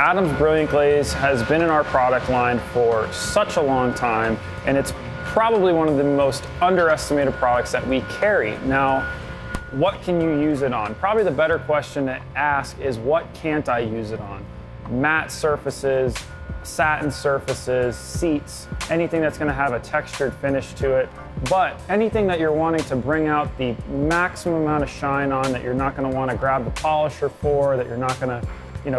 Adam's Brilliant Glaze has been in our product line for such a long time, and it's probably one of the most underestimated products that we carry. Now, what can you use it on? Probably the better question to ask is, what can't I use it on? Matte surfaces, satin surfaces, seats, anything that's gonna have a textured finish to it. But anything that you're wanting to bring out the maximum amount of shine on, that you're not gonna wanna grab the polisher for, that you're not gonna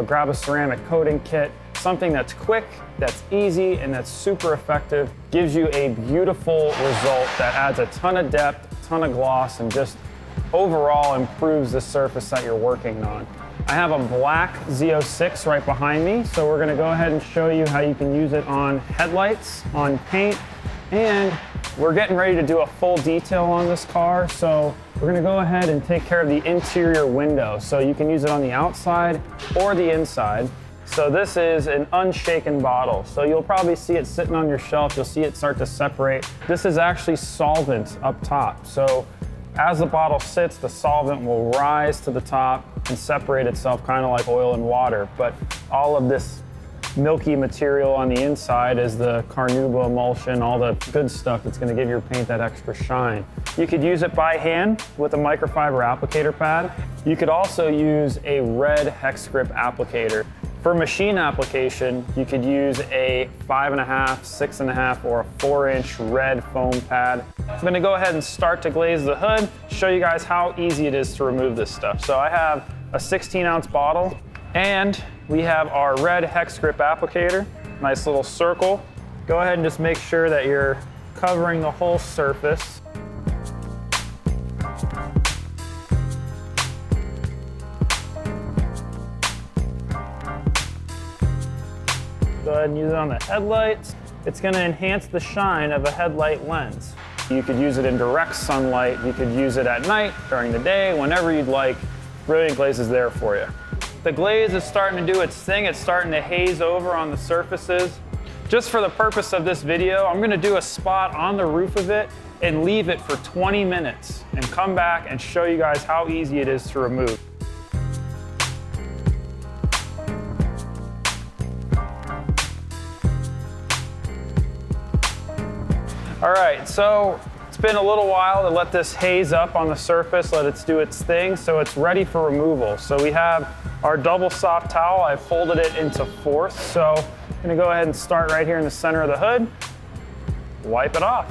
grab a ceramic coating kit, something that's quick, that's easy, and that's super effective, gives you a beautiful result that adds a ton of depth, a ton of gloss, and just overall improves the surface that you're working on. I have a black Z06 right behind me, so we're gonna go ahead and show you how you can use it on headlights, on paint, and we're getting ready to do a full detail on this car, so we're gonna go ahead and take care of the interior window. So you can use it on the outside or the inside. So this is an unshaken bottle. So you'll probably see it sitting on your shelf. You'll see it start to separate. This is actually solvent up top. So as the bottle sits, the solvent will rise to the top and separate itself, kind of like oil and water. But all of this milky material on the inside is the carnauba emulsion, all the good stuff that's going to give your paint that extra shine. You could use it by hand with a microfiber applicator pad. You could also use a red hex grip applicator. For machine application, you could use a 5.5, 6.5, or a 4-inch red foam pad. I'm going to go ahead and start to glaze the hood, show you guys how easy it is to remove this stuff. So I have a 16-ounce bottle, and we have our red hex grip applicator, nice little circle. Go ahead and just make sure that you're covering the whole surface. Go ahead and use it on the headlights. It's going to enhance the shine of a headlight lens. You could use it in direct sunlight. You could use it at night, during the day, whenever you'd like. Brilliant Glaze is there for you. The glaze is starting to do its thing. It's starting to haze over on the surfaces. Just for the purpose of this video, I'm gonna do a spot on the roof of it and leave it for 20 minutes and come back and show you guys how easy it is to remove. All right, so it's been a little while to let this haze up on the surface, let it do its thing, so it's ready for removal. So we have our double soft towel. I've folded it into fourths, so I'm gonna go ahead and start right here in the center of the hood, wipe it off.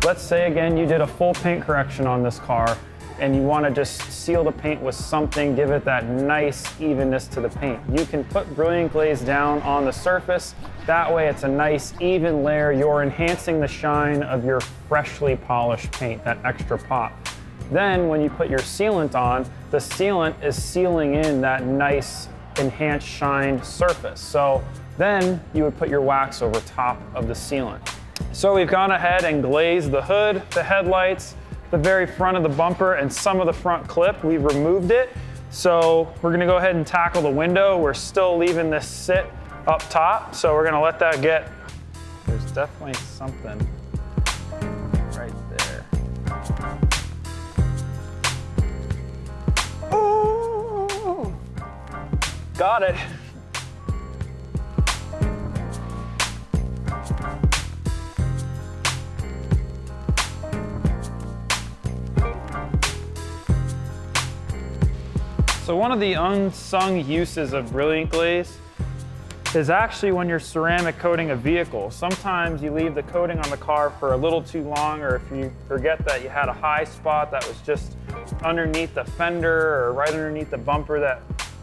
Let's say again you did a full paint correction on this car and you want to just seal the paint with something, give it that nice evenness to the paint. You can put Brilliant Glaze down on the surface. That way it's a nice even layer. You're enhancing the shine of your freshly polished paint, that extra pop. Then when you put your sealant on, the sealant is sealing in that nice enhanced shined surface. So then you would put your wax over top of the sealant. So we've gone ahead and glazed the hood, the headlights, the very front of the bumper, and some of the front clip. We've removed it. So we're gonna go ahead and tackle the window. We're still leaving this sit up top. So we're gonna let that get, there's definitely something right there. Oh, got it. So one of the unsung uses of Brilliant Glaze is actually when you're ceramic coating a vehicle. Sometimes you leave the coating on the car for a little too long, or if you forget that you had a high spot that was just underneath the fender or right underneath the bumper that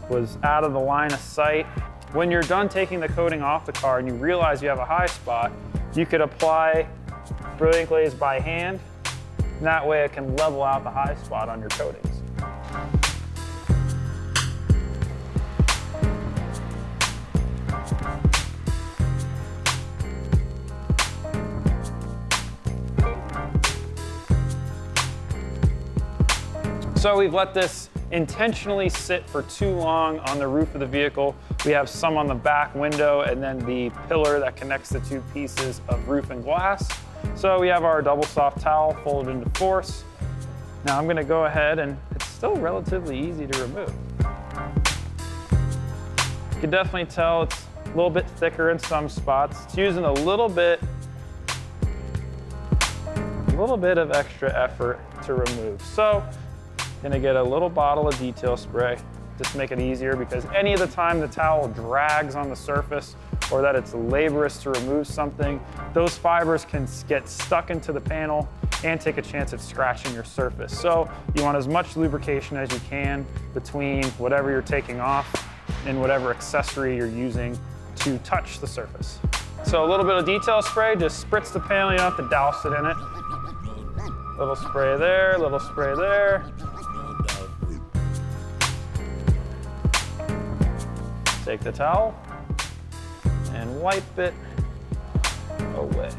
was out of the line of sight. When you're done taking the coating off the car and you realize you have a high spot, you could apply Brilliant Glaze by hand, and that way it can level out the high spot on your coatings. So we've let this intentionally sit for too long on the roof of the vehicle. We have some on the back window and then the pillar that connects the two pieces of roof and glass. So we have our double soft towel folded into fours. Now I'm going to go ahead, and it's still relatively easy to remove. You can definitely tell it's a little bit thicker in some spots. It's using a little bit of extra effort to remove. So I'm going to get a little bottle of detail spray just to make it easier, because any of the time the towel drags on the surface or that it's laborious to remove something, those fibers can get stuck into the panel and take a chance at scratching your surface. So you want as much lubrication as you can between whatever you're taking off and whatever accessory you're using to touch the surface. So a little bit of detail spray, just spritz the panel, you don't have to douse it in it. Little spray there, little spray there. Take the towel and wipe it away.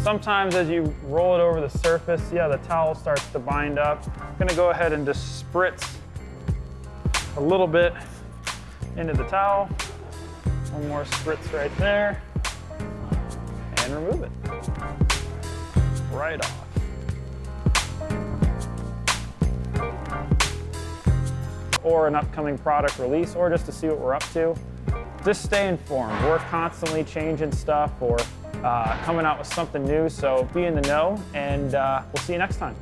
Sometimes as you roll it over the surface, yeah, the towel starts to bind up. I'm gonna go ahead and just spritz a little bit into the towel. One more spritz right there, and remove it right off. Or an upcoming product release, or just to see what we're up to. Just stay informed. We're constantly changing stuff or coming out with something new, so be in the know, and we'll see you next time.